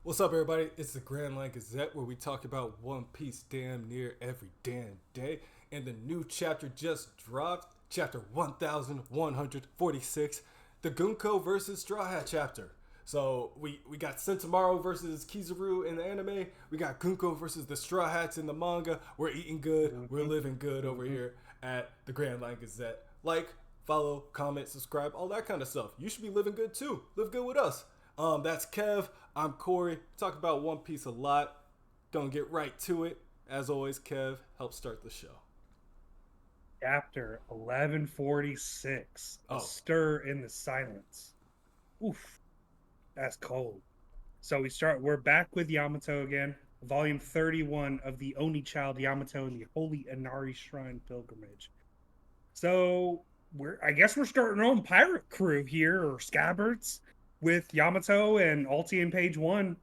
What's up, everybody? It's the Grand Line Gazette, where we talk about One Piece damn near every damn day. And the new chapter just dropped, chapter 1146, the Gunko versus Straw Hat chapter. So we got Sentomaru versus Kizaru in the anime. We got Gunko versus the Straw Hats in the manga. We're eating good. We're Mm-hmm. living good over Mm-hmm. here at the Grand Line Gazette. Like, follow, comment, subscribe, all that kind of stuff. You should be living good too. Live good with us. That's Kev. I'm Corey. Talk about One Piece a lot. Gonna get right to it. As always, Kev, help start the show. Chapter 1146. A Oh, stir in the silence. Oof, that's cold. We're back with Yamato again. Volume 31 of the Oni Child Yamato and the Holy Inari Shrine Pilgrimage. So I guess we're starting our own pirate crew here, or scabbards, with Yamato and Alti in page one.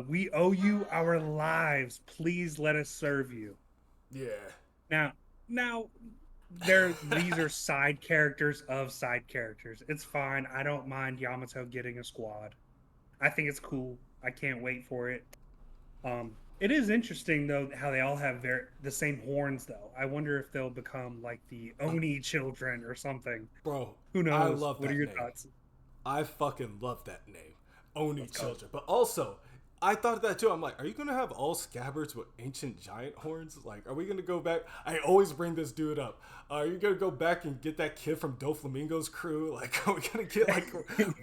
We owe you our lives. Please let us serve you. yeah. Now, now these are side characters of side characters. It's fine. I don't mind Yamato getting a squad. I think it's cool. I can't wait for it. It is interesting though how they all have the same horns though. I wonder if they'll become like the Oni children or something. Bro, Who I knows? love What are that your name. thoughts? I fucking love that name. Oni Let's go. Children. But also, I thought of that too. I'm like, are you gonna have all scabbards with ancient giant horns? Like, are we gonna go back? I always bring this dude up. Are you gonna go back and get that kid from Doflamingo's crew? Like, are we gonna get like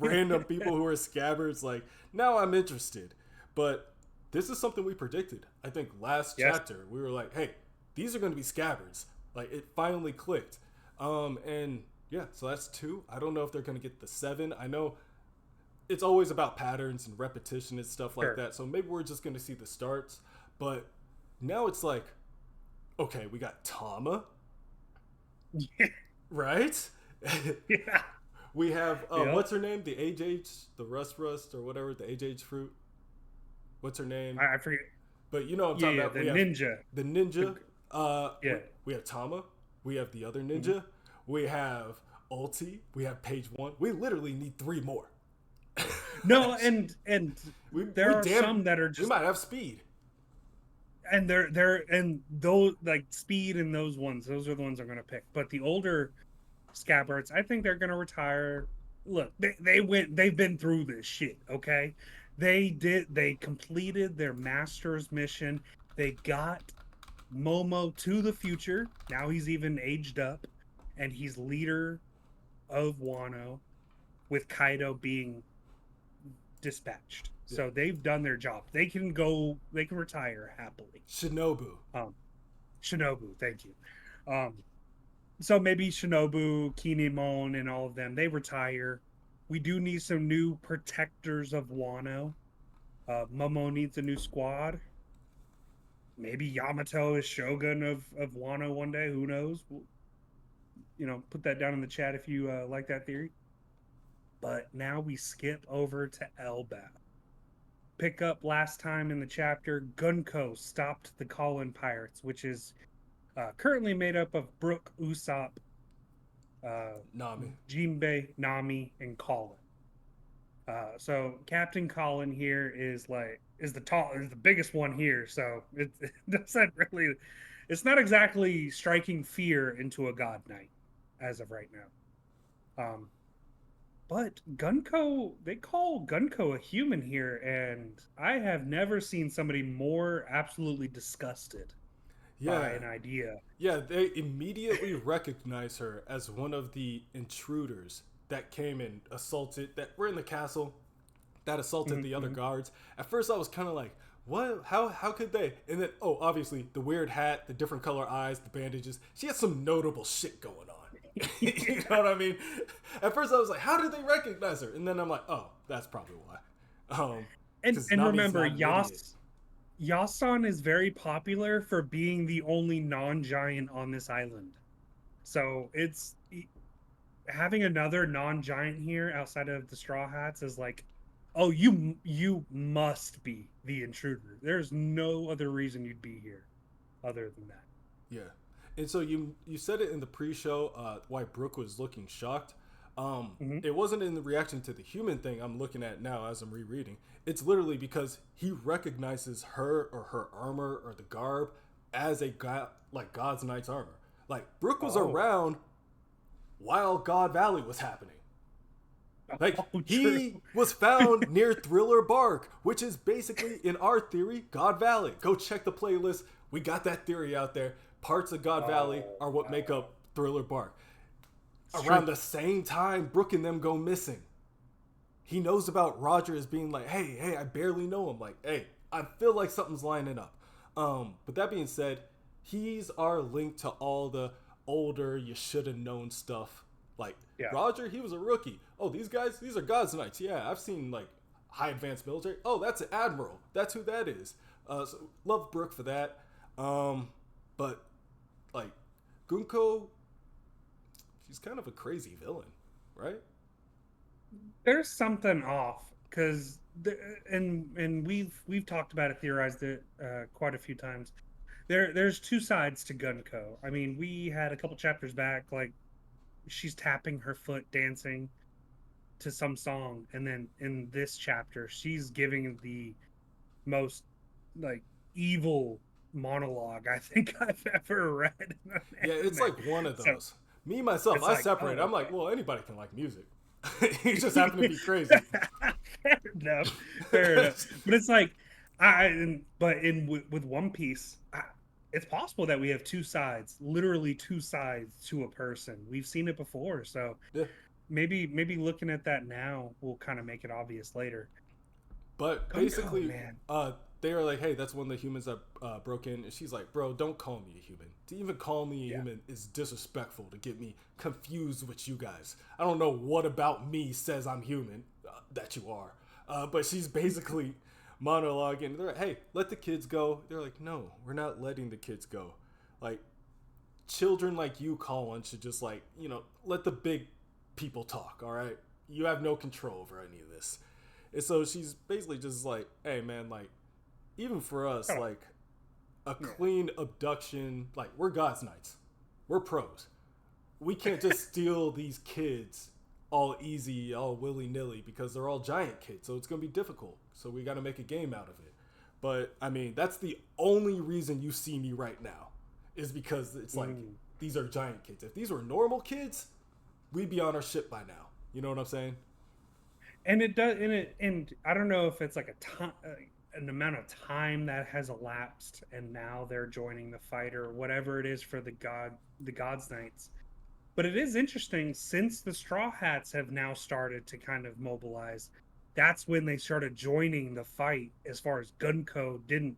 random people who are scabbards? Like, now I'm interested. But this is something we predicted. I think last Yes, chapter we were like, hey, these are gonna be scabbards. Like, it finally clicked. And yeah, so that's two. I don't know if they're gonna get the seven. I know it's always about patterns and repetition and stuff like sure. that. So maybe we're just going to see the starts. But now it's like, okay, we got Tama, right? Yeah. We have, Yep. what's her name? The AJ, the Rust, or whatever, the AJ fruit. What's her name? I forget. But you know what I'm Yeah, talking yeah, about. the We have ninja. the The ninja. yeah. We have Tama. We have the other Mhm. ninja. We have Ulti. We have page one. We literally need three more. No, and there we are damn some that are we just might have speed. they're and those like speed and those are the ones I'm gonna pick. But the older scabbards, I think they're gonna retire. Look, they've been through this shit, okay? They completed their master's mission. They got Momo to the future. Now he's even aged up and he's leader of Wano with Kaido being dispatched. Yeah. So they've done their job. They can retire happily. Shinobu. Um, Shinobu, thank you. Um, so maybe Shinobu, Kinemon, and all of them, they retire. We do need some new protectors of Wano. Momo needs a new squad. Maybe Yamato is Shogun of Wano one day. Who knows? Put that down in the chat if you like that theory. But now we skip over to Elbaf. Pick up last time in the chapter, Gunko stopped the Colin Pirates, which is currently made up of Brook, Usopp, uh, Nami. Jinbei, Nami, and Colin. So Captain Colin here is the biggest one here. So it doesn't really, it's not exactly striking fear into a God Knight as of right now. But Gunko, they call Gunko a human here, and I have never seen somebody more absolutely disgusted by Yeah. an idea. Yeah, they immediately recognize her as one of the intruders that came and assaulted, that were in the castle, that assaulted the other Mm-hmm. guards. At first I was kind of like, what? How could they? And then, oh, obviously, the weird hat, the different color eyes, the bandages. She has some notable shit going on. You know what I mean? At first I was like, how did they recognize her? And then I'm like, oh, that's probably why. and Because and Nami's remember, not an idiot. Yasan is very popular for being the only non-giant on this island. So it's having another non-giant here outside of the Straw Hats is like, oh, you must be the intruder. There's no other reason you'd be here other than that. Yeah, and so you said it in the pre-show why Brooke was looking shocked. Hmm. It wasn't in the reaction to the human thing I'm looking at now as I'm rereading. It's literally because he recognizes her or her armor or the garb as a god, like God's Knight's armor. Like Brooke was Oh, around while God Valley was happening. Like oh, true. he was found near Thriller Bark, which is basically in our theory God Valley. Go check the playlist. We got that theory out there. Parts of God Valley Oh, are what make up Thriller Bark. it's Around true. the same time, Brooke and them go missing. He knows about Roger as being like, hey, I barely know him. Like, hey, I feel like something's lining up. But that being said, he's our link to all the older, you should have known stuff. Like, Yeah. Roger, he was a rookie. Oh, these guys, these are God's Knights. Yeah, I've seen, like, high advanced military. Oh, that's an admiral. That's who that is. So love Brooke for that. But, like, Gunko, she's kind of a crazy villain, right? There's something off because and we've talked about it, theorized it quite a few times. There's two sides to Gunko. I mean, we had a couple chapters back, like she's tapping her foot, dancing to some song, and then in this chapter, she's giving the most like evil monologue I think I've ever read in an Yeah, it's anime. like one of So those. Me, myself, it's I like, oh, separate. I'm like, okay. well, anybody can like music. You just happen to be crazy. Fair enough. Fair enough. But it's like, but with One Piece, it's possible that we have two sides, literally two sides to a person. We've seen it before, so Yeah. maybe looking at that now will kind of make it obvious later. But Gunko, basically, man. they are like, hey, that's one of the humans that broke in. And she's like, bro, don't call me a human. To even call me a Yeah. human is disrespectful to get me confused with you guys. I don't know what about me says I'm human, that you are. But she's basically monologuing. They're like, hey, let the kids go. They're like, no, we're not letting the kids go. Like, children like you, Colin, should just, like, let the big people talk, all right? You have no control over any of this. And so she's basically just like, hey, man, like, even for us, Oh, like, a yeah. clean abduction, like, we're God's Knights. We're pros. We can't just steal these kids all easy, all willy-nilly, because they're all giant kids, so it's going to be difficult. So we got to make a game out of it. But, I mean, that's the only reason you see me right now, is because it's like, Mm. these are giant kids. If these were normal kids, we'd be on our ship by now. You know what I'm saying? And it does, and I don't know if it's like a time, an amount of time that has elapsed, and now they're joining the fight or whatever it is for the God's Knights. But it is interesting since the Straw Hats have now started to kind of mobilize. That's when they started joining the fight. As far as Gunko didn't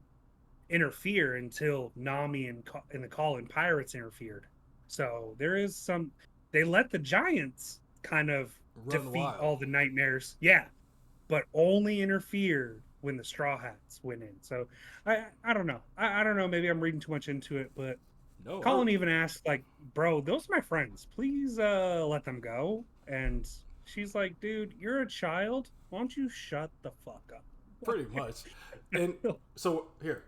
interfere until Nami and the Call Pirates interfered. So there is some. They let the giants kind of Run defeat wild. all the nightmares. Yeah, but only interfered when the Straw Hats went in. So I don't know. I don't know. Maybe I'm reading too much into it, but No, Colin even asked, like, bro, those are my friends. Please let them go. And she's like, dude, you're a child. Why don't you shut the fuck up? pretty much. And so here,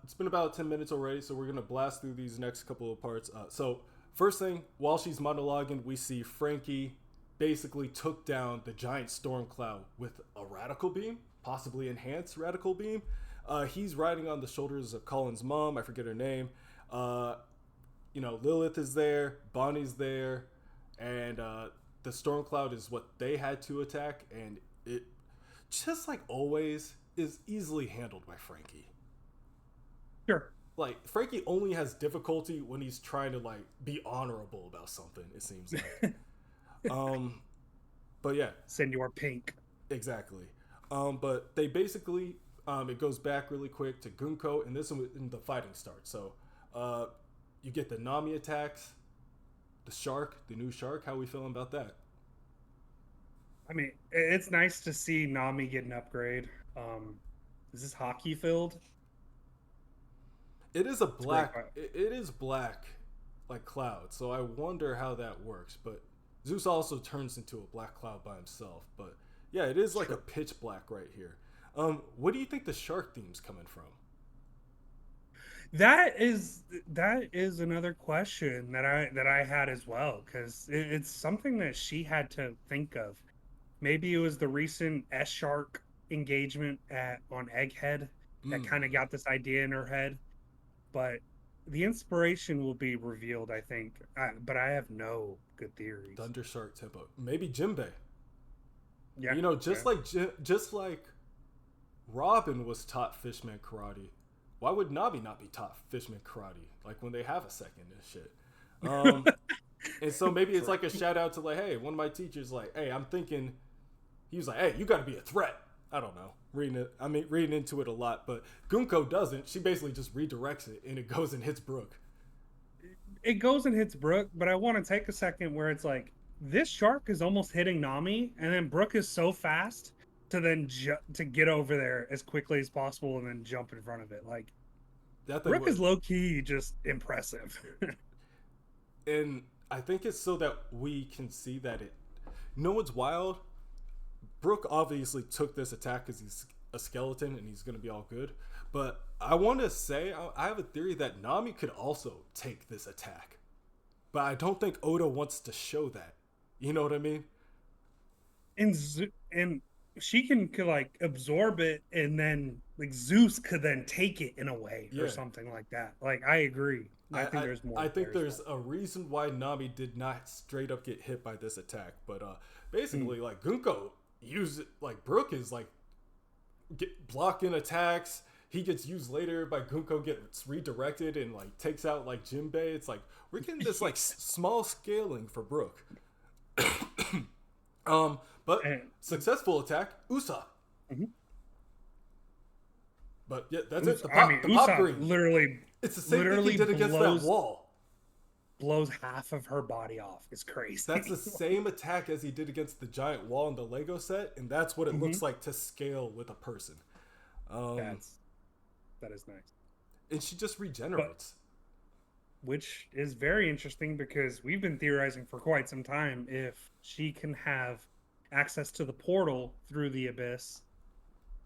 it's been about 10 minutes already, so we're gonna blast through these next couple of parts. So first thing, while she's monologuing, we see Frankie basically took down the giant storm cloud with a radical beam, possibly enhanced radical beam. He's riding on the shoulders of Colin's mom. I forget her name. Lilith is there, Bonnie's there, and the storm cloud is what they had to attack, and it, just like always, is easily handled by Frankie. Sure. Like, Frankie only has difficulty when he's trying to, like, be honorable about something, it seems like. um but yeah, Senor Pink. exactly. But they basically, it goes back really quick to Gunko, and this is when the fighting starts. So you get the Nami attacks, the new shark. How we feeling about that? I mean, it's nice to see Nami get an upgrade. Is this hockey filled? It is a It's a great black. fight. It is black, like cloud. So I wonder how that works. But Zeus also turns into a black cloud by himself. But yeah, it is like a True. pitch black right here. What do you think the shark theme's coming from? That is another question that I had as well, because it's something that she had to think of. Maybe it was the recent S Shark engagement at on Egghead that Mm. kind of got this idea in her head. But the inspiration will be revealed, I think. But I have no good theories. Thunder Shark tempo. Maybe Jinbei. Yeah, You know, yeah. just like Robin was taught Fishman karate. Why would Nabi not be taught Fishman karate? Like when they have a second and shit. Um, and so maybe it's True. like a shout out to like, hey, one of my teachers like, hey, I'm thinking. He was like, hey, you got to be a threat. I don't know. Reading into it a lot, but Gunko doesn't. She basically just redirects it and it goes and hits Brooke. It goes and hits Brooke, but I want to take a second where it's like this shark is almost hitting Nami, and then Brooke is so fast to then to get over there as quickly as possible and then jump in front of it. Like That thing Brooke was, is low key just impressive. and I think it's so that we can see that it. No one's wild. Brooke obviously took this attack because he's a skeleton and he's going to be all good. But I want to say, I have a theory that Nami could also take this attack. But I don't think Oda wants to show that. You know what I mean? And she can could like absorb it, and then like Zeus could then take it in a way or Yeah. something like that. Like I agree. I think there's more I think there as there's well. a reason why Nami did not straight up get hit by this attack. But Mm. basically, like Gunko used it, like Brooke is like blocking attacks. He gets used later by Gunko, gets redirected and like takes out like Jinbei. It's like we're getting this like small scaling for Brooke. But And successful attack, Usa. mhm. But yeah, that's it. I mean, The pop Usopp green. literally, It's the same thing he literally did against that blows wall. blows half of her body off. It's That's the crazy. same attack as he did against the giant wall in the Lego set, and that's what it Hmm. looks like to scale with a person. Um, That's that is nice, and she just but regenerates. which is very interesting because we've been theorizing for quite some time if she can have access to the portal through the abyss.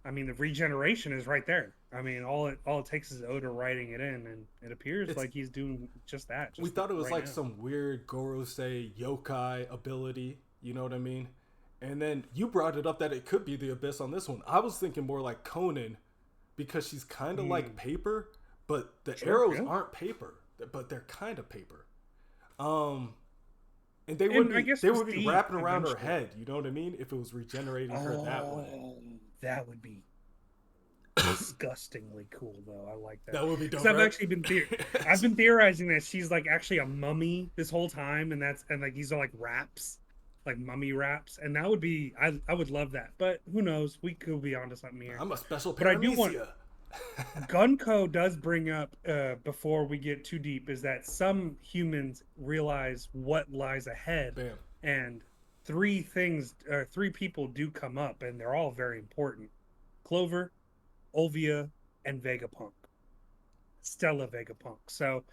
I mean, the regeneration is right there. I mean, all it takes is Oda writing it in, and it appears It's like he's doing just that, we just thought it was right like now. some weird Gorosei yokai ability, you know what I mean? And then you brought it up that it could be the abyss on this one. I was thinking more like Conan because she's kind of like Mm, paper, but the sure, arrows yeah. aren't paper, but they're kind of paper. Um, and they would And I be guess they we'll would be see wrapping around her eventually. head. You know what I mean? If it was regenerating her that way, Oh, that would be disgustingly cool, though. I like that that would be because dope, I've right? actually I've been theorizing that she's like actually a mummy this whole time, and like these are like wraps, like mummy wraps, and that would be I would love that. But who knows? We could be onto something here. I'm a special But I do want paramecia. Gunko does bring up before we get too deep is that some humans realize what lies ahead, Bam. and three people do come up, and they're all very important: Clover, Olvia, and Vegapunk, Stella Vegapunk. So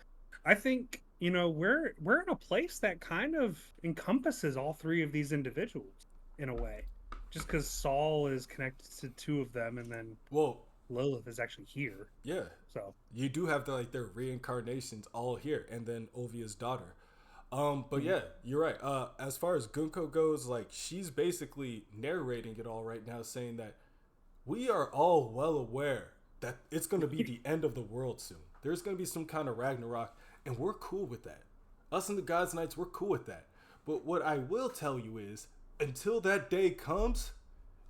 I think we're in a place that kind of encompasses all three of these individuals in a way, just because Saul is connected to two of them, and then Well, Lilith is actually here. yeah, So you do have like their reincarnations all here, and then Ovia's daughter. But mhm. yeah, you're right. As far as Gunko goes, like she's basically narrating it all right now, saying that we are all well aware that it's going to be the end of the world soon. There's going to be some kind of Ragnarok, and we're cool with that. Us and the Gods Knights, we're cool with that. But what I will tell you is, until that day comes,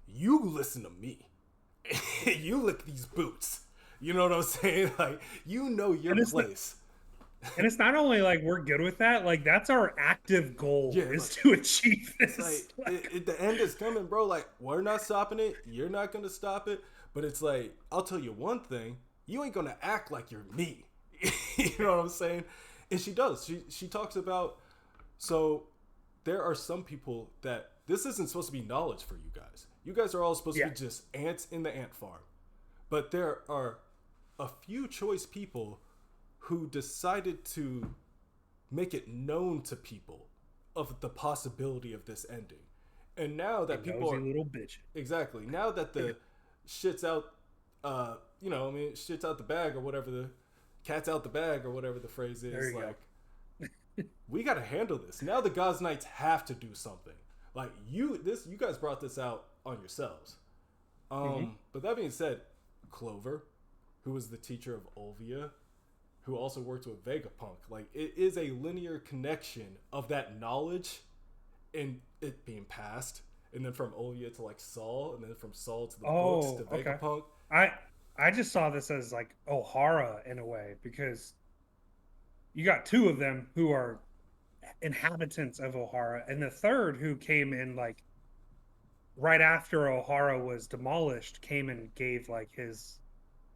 you listen to me. You lick these boots. You know what I'm saying? Like, you know your and it's not, place. and it's not only like we're good with that, like that's our active goal Yeah, is look, to achieve it's like this. Like, the end is coming, bro. Like, we're not stopping it. You're not gonna stop it. But it's like, I'll tell you one thing: you ain't gonna act like you're me. You know what I'm saying? And she does. She talks about. So there are some people that this isn't supposed to be knowledge for you guys. You guys are all supposed to yeah, be just ants in the ant farm. But there are a few choice people who decided to make it known to people of the possibility of this ending. And now the that people nosy are little bitch. exactly now that the shit's out, shit's out the bag or whatever cat's out the bag or whatever the phrase There is. you Like, we got to handle this. Now the Gods Knights have to do something. Like, you guys brought this out on yourselves. But that being said, Clover, who was the teacher of Olvia, who also worked with Vegapunk, like, it is a linear connection of that knowledge and it being passed, and then from Olvia to like Saul, and then from Saul to the books to Vegapunk. I just saw this as like Ohara in a way, because you got two of them who are inhabitants of Ohara, and the third who came in like right after Ohara was demolished, came and gave like his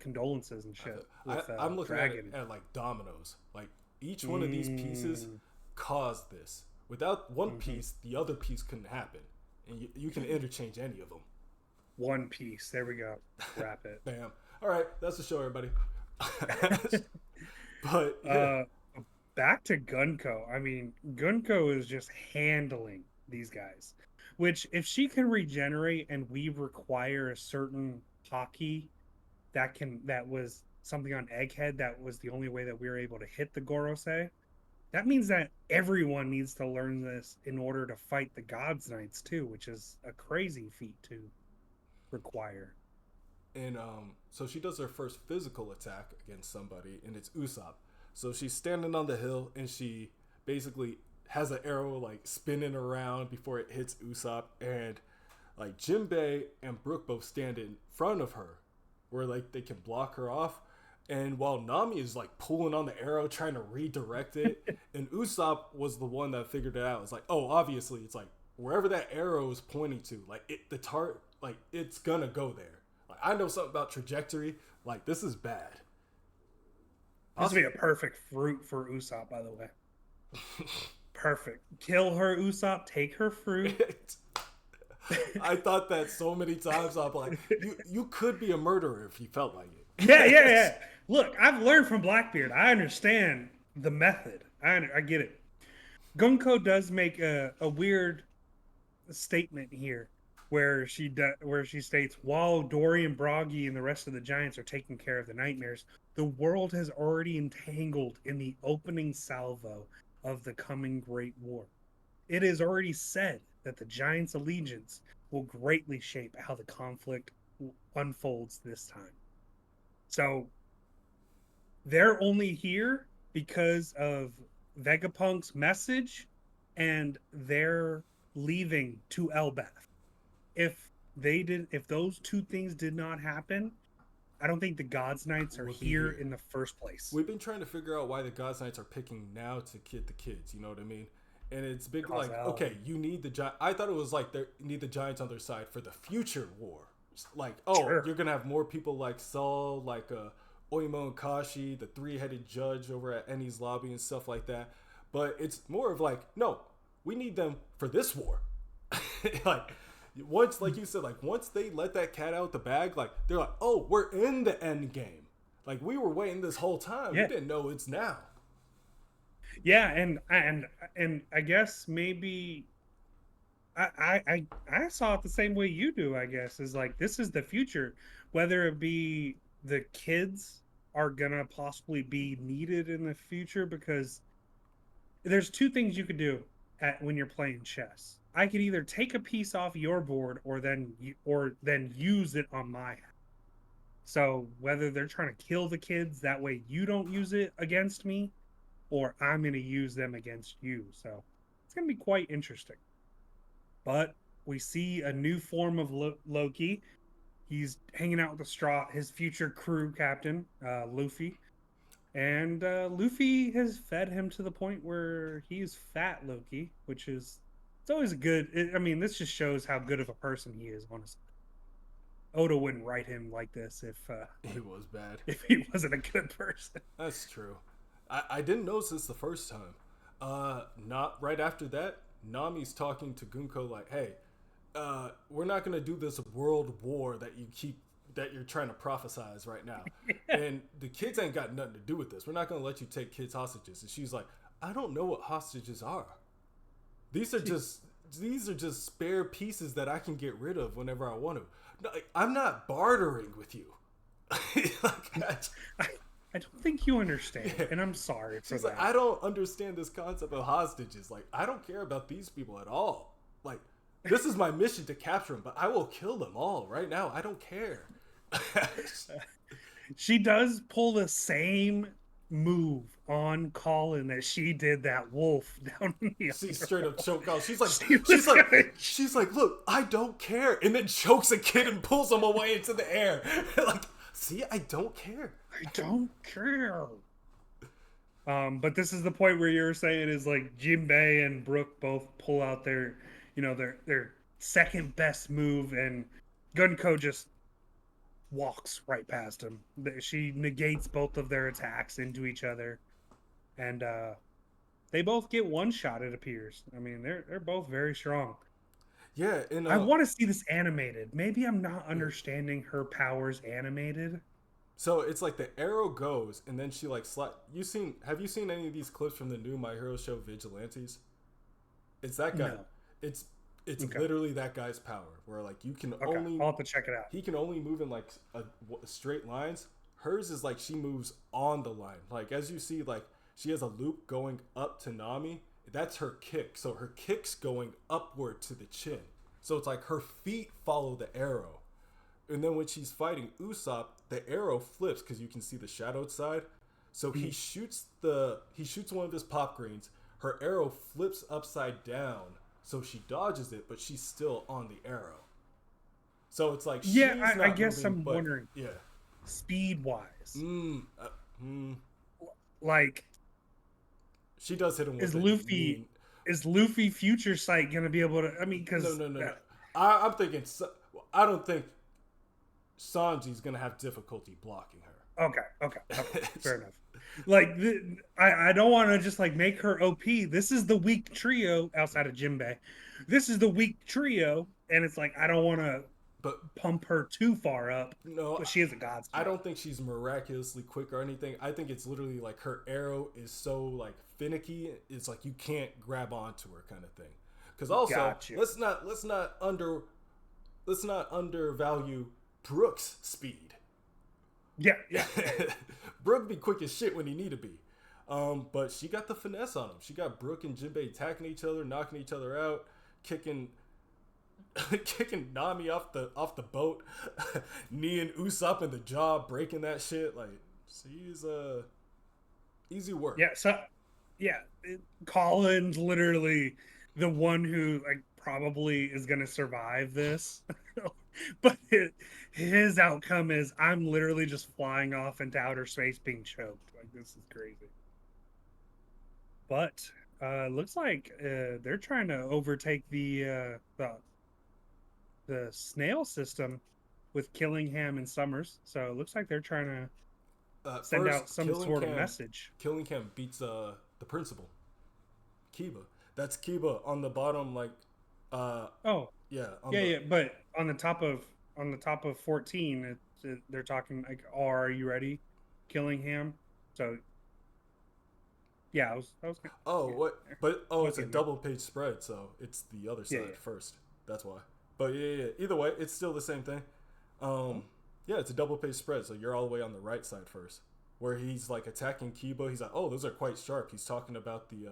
condolences and shit. I'm looking Dragon. at like dominoes. Like, each one of these pieces caused this. Without one piece, the other piece couldn't happen. And you can interchange any of them. One Piece. There we go. Wrap it. Bam. All right, that's the show, everybody. But yeah. Back to Gunko. I mean, Gunko is just handling these guys. Which, if she can regenerate and we require a certain hockey that was something on Egghead, that was the only way that we were able to hit the Gorosei, that means that everyone needs to learn this in order to fight the Gods Knights too, which is a crazy feat to require. And so she does her first physical attack against somebody, and it's Usopp. So she's standing on the hill, and she basically has an arrow like spinning around before it hits Usopp, and like Jinbei and Brook both stand in front of her, where like they can block her off. And while Nami is like pulling on the arrow, trying to redirect it, and Usopp was the one that figured it out. It's like, oh, obviously, it's like wherever that arrow is pointing to, like it's gonna go there. Like, I know something about trajectory. Like, this is bad. This would be a perfect fruit for Usopp, by the way. Perfect. Kill her, Usopp. Take her fruit. I thought that so many times. I'm like, you could be a murderer if you felt like it. Yeah. Look, I've learned from Blackbeard. I understand the method. I get it. Gunko does make a weird statement here, where she states, while Dory and Broggy and the rest of the giants are taking care of the nightmares, the world has already entangled in the opening salvo of the coming Great War. It is already said that the giants' allegiance will greatly shape how the conflict unfolds this time. So they're only here because of Vegapunk's message, and they're leaving to Elbaf. If those two things did not happen, I don't think the Gods Knights are here in the first place. We've been trying to figure out why the Gods Knights are picking now to get the kids. You know what I mean? And it's big like, okay, you need the giant. I thought it was like they need the giants on their side for the future war. Like, sure, you're gonna have more people like Saul, like Oimo and Kashi, the three-headed judge over at Eni's lobby and stuff like that. But it's more of like, no, we need them for this war. Like, once, like you said, like once they let that cat out the bag, like they're like, oh, we're in the end game. Like, we were waiting this whole time. Yeah. We didn't know it's now. Yeah, and I guess maybe I saw it the same way you do. I guess is like, this is the future. Whether it be the kids are gonna possibly be needed in the future, because there's two things you could do when you're playing chess. I could either take a piece off your board or then use it on my hand. So whether they're trying to kill the kids, that way you don't use it against me, or I'm going to use them against you. So it's going to be quite interesting. But we see a new form of Loki. He's hanging out with his future crew captain, Luffy. And Luffy has fed him to the point where he's fat Loki, which is, it's always good. I mean, this just shows how good of a person he is, honestly. Oda wouldn't write him like this if he was bad. If he wasn't a good person. That's true. I didn't notice this the first time. Not right after that, Nami's talking to Gunko like, hey, we're not gonna do this world war that you're trying to prophesize right now. And the kids ain't got nothing to do with this. We're not gonna let you take kids hostages. And she's like, I don't know what hostages are. These are just spare pieces that I can get rid of whenever I want to. No, I'm not bartering with you. I don't think you understand, Yeah. and I'm sorry for She's like, that. I don't understand this concept of hostages. Like, I don't care about these people at all. Like, this is my mission to capture them, but I will kill them all right now. I don't care. She does pull the same move on Colin that she did that wolf down in the She straight up underworld. choked out. She was gonna. She's like, look, I don't care, and then chokes a kid and pulls him away into the air. Like, see, I don't care. I don't care. But this is the point where you're saying is like Jinbei and Brooke both pull out their second best move, and Gunko just walks right past him. She negates both of their attacks into each other, and they both get one shot. It appears. I mean, they're both very strong. Yeah, and I want to see this animated. Maybe I'm not understanding her powers animated. so it's like the arrow goes, and then she like Have you seen any of these clips from the new My Hero show Vigilantes? It's that guy. No. It's Okay. literally that guy's power, where like you can Okay. only I'll have to check it out. he can only move in like straight lines. Hers is like she moves on the line. Like as you see, like she has a loop going up to Nami. That's her kick. So her kick's going upward to the chin. So it's like her feet follow the arrow. And then when she's fighting Usopp, the arrow flips because you can see the shadowed side. So he shoots one of his pop greens. Her arrow flips upside down, so she dodges it, but she's still on the arrow. So it's like Yeah, she's not I guess moving, I'm but, wondering, yeah. speed wise, Uh, mm, like she does hit him with is a Luffy mean. is Luffy Future Sight gonna be able to? I mean, No, because no, no, no. I'm thinking. I don't think Sanji's gonna have difficulty blocking her. okay, fair enough. Like I don't want to just like make her OP. This is the weak trio outside of Jinbei. This is the weak trio, and it's like I don't want to But pump her too far up. no, But she is a god I star. don't think she's miraculously quick or anything. I think it's literally like her arrow is so like finicky. It's like you can't grab onto her kind of thing. Because also Gotcha. let's not undervalue Brooke's speed. Yeah. Brooke be quick as shit when he need to be. But she got the finesse on him. She got Brooke and Jinbei attacking each other, knocking each other out, kicking Nami off the boat, kneeing Usopp in the jaw, breaking that shit. Like she's easy work. Yeah. So yeah, Colin's literally the one who like probably is gonna survive this. But his outcome is I'm literally just flying off into outer space being choked. Like this is crazy. But looks like they're trying to overtake the snail system with Killingham and Summers. So it looks like they're trying to send First, out some sort of message. Killingham beats the principal, Kiba. That's Kiba on the bottom, like Oh, yeah, yeah. But on the top of 14, they're talking like, "Oh, are you ready, Killingham?" So yeah, I was. Oh, Yeah, what? But it's a getting double page spread, so it's the other side Yeah. first. That's why. But yeah. Either way, it's still the same thing. Yeah, it's a double page spread, so you're all the way on the right side first, where he's like attacking Kiba. He's like, "Oh, those are quite sharp." He's talking about the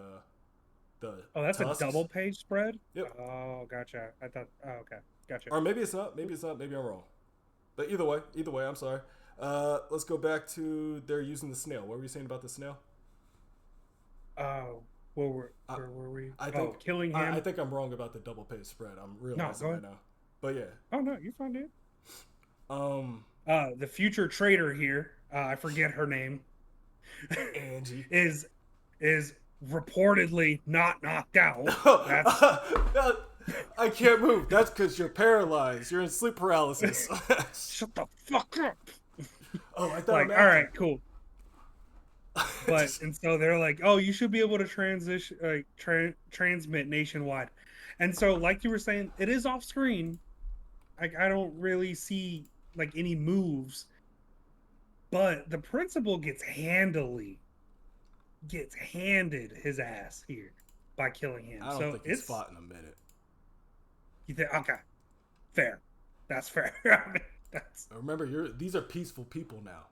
Oh, that's tusks. a double page spread. Yep. Oh, gotcha. I thought. Oh, okay, gotcha. Or maybe it's not. Maybe it's not. Maybe I'm wrong. But either way, I'm sorry. Let's go back to they're using the snail. What were you saying about the snail? Oh, where were we? I think Killingham. I think I'm wrong about the double page spread. I'm realizing go right ahead. now. But yeah. Oh no, you're fine, dude. Um, The future trader here, I forget her name, Angie. is reportedly not knocked out. That's I can't move. That's because you're paralyzed. You're in sleep paralysis. shut the fuck up. Oh, I thought. Like, all right, cool. But and so they're like, oh, you should be able to transmit nationwide. And so, like you were saying, it is off screen. Like I don't really see like any moves, but the principal gets handed his ass here by killing him. I don't so think he's fought in a minute. You think okay, fair. That's fair. I mean, that's Remember, these are peaceful people now.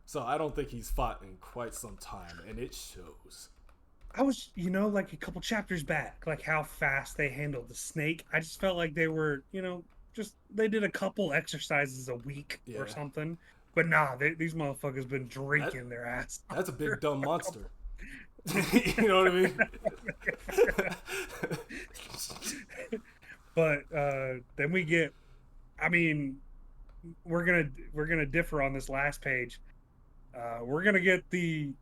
So I don't think he's fought in quite some time, and it shows. I was, like a couple chapters back, like how fast they handled the snake. I just felt like they were, just they did a couple exercises a week or Yeah, something. But nah, these motherfuckers been that drinking their ass off that's a big for dumb a couple. monster. You know what I mean? But then we get, I mean, we're gonna differ on this last page. We're gonna get the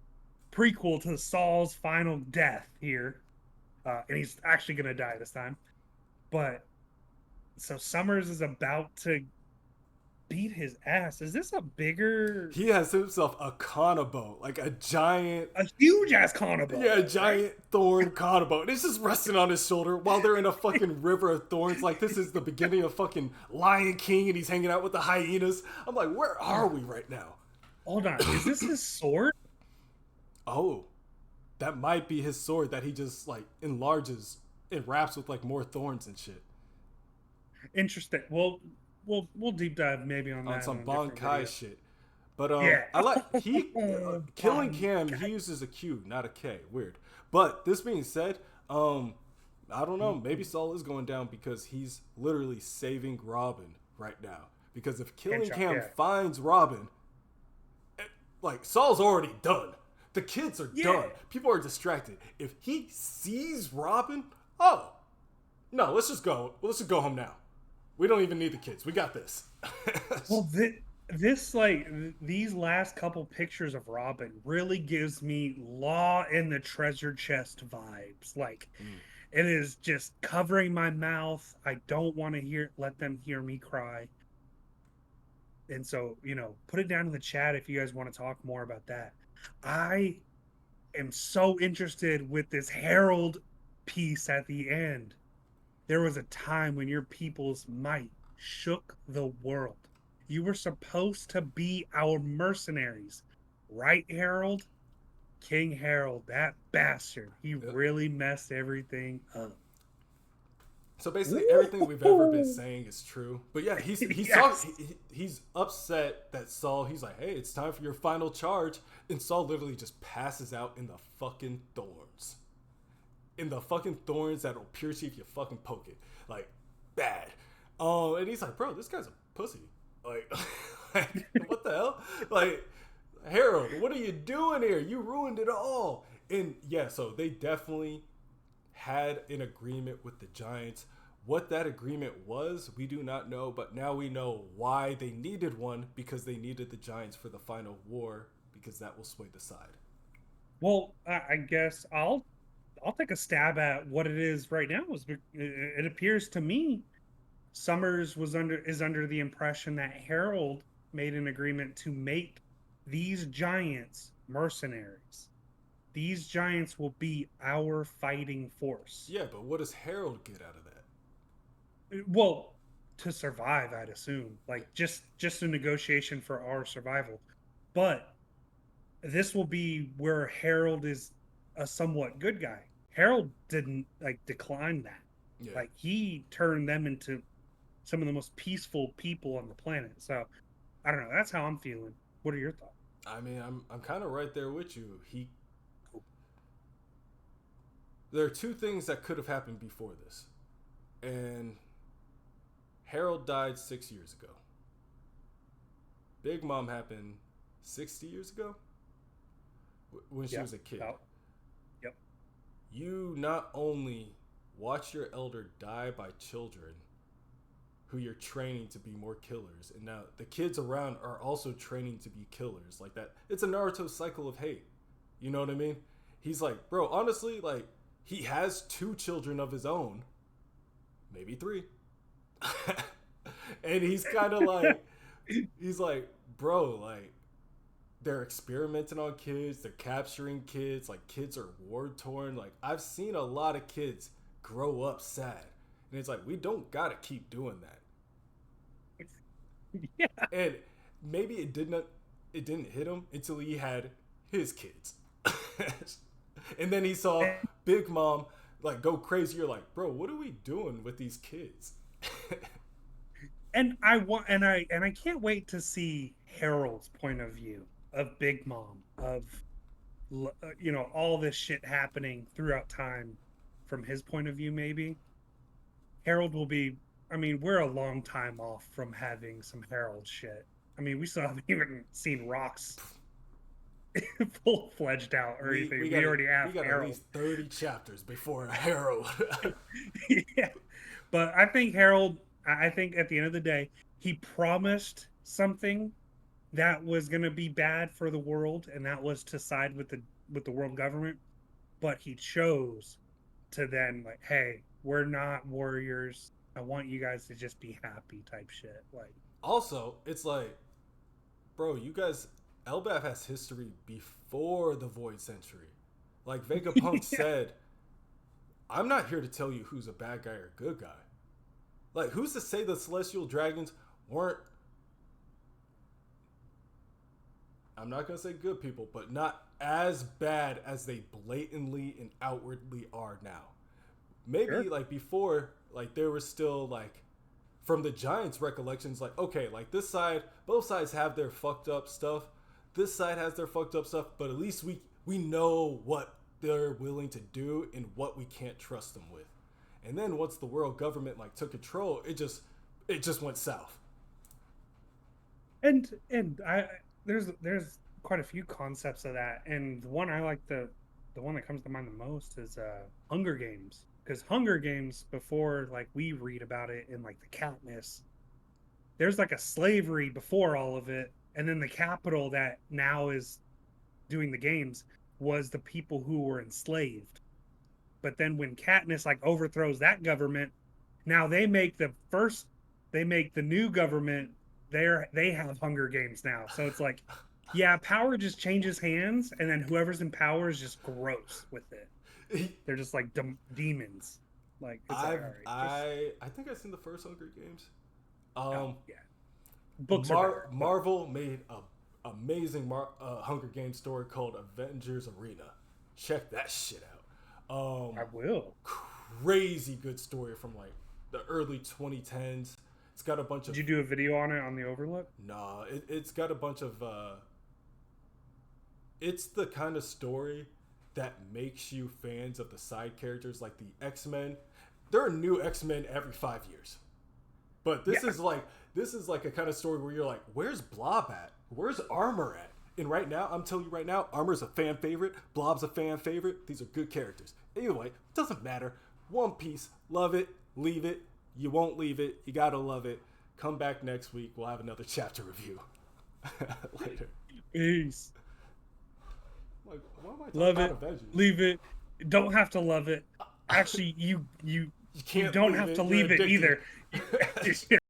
prequel to Saul's final death here, and he's actually gonna die this time. But so Summers is about to beat his ass. Is this a bigger, He has himself a Kanabo, like a giant, a huge ass carnival? yeah, Right? giant thorn Kanabo. And it's just resting on his shoulder while they're in a fucking river of thorns. Like this is the beginning of fucking Lion King, and he's hanging out with the hyenas. I'm like, where are we right now? Hold on, is this his sword? Oh, that might be his sword that he just like enlarges and wraps with like more thorns and shit Interesting. Well, we'll deep dive maybe on on that some in a different Bankai video. shit. But Yeah. I like killing Bon Cam. guy. He uses a Q, not a K. Weird. But this being said, I don't know. Maybe Saul is going down because he's literally saving Robin right now. Because if killing Cam Yeah. finds Robin, like Saul's already done. The kids are Yeah. done. People are distracted. If he sees Robin, oh no, let's just go. Let's just go home now. We don't even need the kids. We got this. Well, this like these last couple pictures of Robin really gives me Law in the Treasure Chest vibes. Like it is just covering my mouth. I don't want to let them hear me cry. And so, put it down in the chat if you guys want to talk more about that. I am so interested with this Herald piece at the end. There was a time when your people's might shook the world. You were supposed to be our mercenaries. Right, Harold? King Harold, that bastard. He really messed everything up. So basically, everything we've ever been saying is true. But yeah, Yes. he's upset that Saul. He's like, "Hey, it's time for your final charge," and Saul literally just passes out in the fucking thorns. In the fucking thorns that'll pierce you if you fucking poke it, like bad. And he's like, "Bro, this guy's a pussy. Like, what the hell? Like, Harold, what are you doing here? You ruined it all." And yeah, so they definitely had an agreement with the Giants. What that agreement was, we do not know, but now we know why they needed one, because they needed the Giants for the final war, because that will sway the side. Well, I guess I'll take a stab at what it is right now. It appears to me Summers is under the impression that Harold made an agreement to make these giants mercenaries. These giants will be our fighting force. Yeah, but what does Harold get out of that? Well, to survive, I'd assume. Like just a negotiation for our survival. But this will be where Harold is a somewhat good guy. Harold didn't like decline that. Yeah. Like he turned them into some of the most peaceful people on the planet. So I don't know. That's how I'm feeling. What are your thoughts? I mean, I'm kind of right there with you. There are two things that could have happened before this, and Harold died 6 years ago. Big Mom happened 60 years ago when she was a kid. Yep. You not only watch your elder die by children who you're training to be more killers, and now the kids around are also training to be killers like that. It's a Naruto cycle of hate. You know what I mean? He's like, bro, honestly, like, he has 2 children of his own, maybe 3. And he's kind of like, he's like, bro, like, they're experimenting on kids, they're capturing kids, like, kids are war torn. Like, I've seen a lot of kids grow up sad. And it's like, we don't gotta keep doing that. Yeah. And maybe it didn't hit him until he had his kids. And then he saw Big Mom like go crazy. You're like, bro, what are we doing with these kids? And I can't wait to see Harold's point of view. Big Mom, of all this shit happening throughout time from his point of view. Maybe Harold will be. I mean, we're a long time off from having some Harold shit. I mean, we still haven't even seen Rocks full fledged out or anything. We already we have got at Harold. least 30 chapters before Harold. Yeah, but I think Harold. I think at the end of the day, he promised something that was going to be bad for the world, and that was to side with the world government. But he chose to then like, hey, we're not warriors. I want you guys to just be happy, type shit. Like, Also, it's like, bro, you guys, Elbaf has history before the Void Century. Like Vegapunk yeah, said, I'm not here to tell you who's a bad guy or a good guy. Like, who's to say the Celestial Dragons weren't, I'm not going to say good people, but not as bad as they blatantly and outwardly are now. Maybe, sure. like, before, like, there was still, like, from the Giants' recollections, like, okay, like, this side, both sides have their fucked up stuff. This side has their fucked up stuff, but at least we know what they're willing to do and what we can't trust them with. And then once the world government, like, took control, it just went south. And I there's quite a few concepts of that, and the one I like the one that comes to mind the most is Hunger Games, because Hunger Games, before like we read about it in like the Katniss, there's like a slavery before all of it, and then the capital that now is doing the games was the people who were enslaved. But then when Katniss like overthrows that government, now they make the new government, they have Hunger Games now. So it's like, yeah, power just changes hands, and then whoever's in power is just gross with it. They're just like demons. Like it's like, all right, just I think I've seen the first Hunger Games. oh Um, yeah, books are better, but Marvel made a amazing Hunger Games story called Avengers Arena. Check that shit out. I will. Crazy good story from like the early 2010s. It's got a bunch Did of you do a video on it on the Overlook? nah. It's got a bunch of. It's the kind of story that makes you fans of the side characters, like the X-Men. There are new X-Men every 5 years, but Yeah, this is like a kind of story where you're like, where's Blob at? Where's Armor at? And right now, I'm telling you right now, Armor's a fan favorite. Blob's a fan favorite. These are good characters. Either way, doesn't matter. One Piece, love it, leave it. You won't leave it. You gotta love it. Come back next week. We'll have another chapter review later. peace. Like, why am I talking Love about it, Avengers? leave it. Don't have to love it. Actually, You you can't don't leave have it. to You're leave it addicted. either.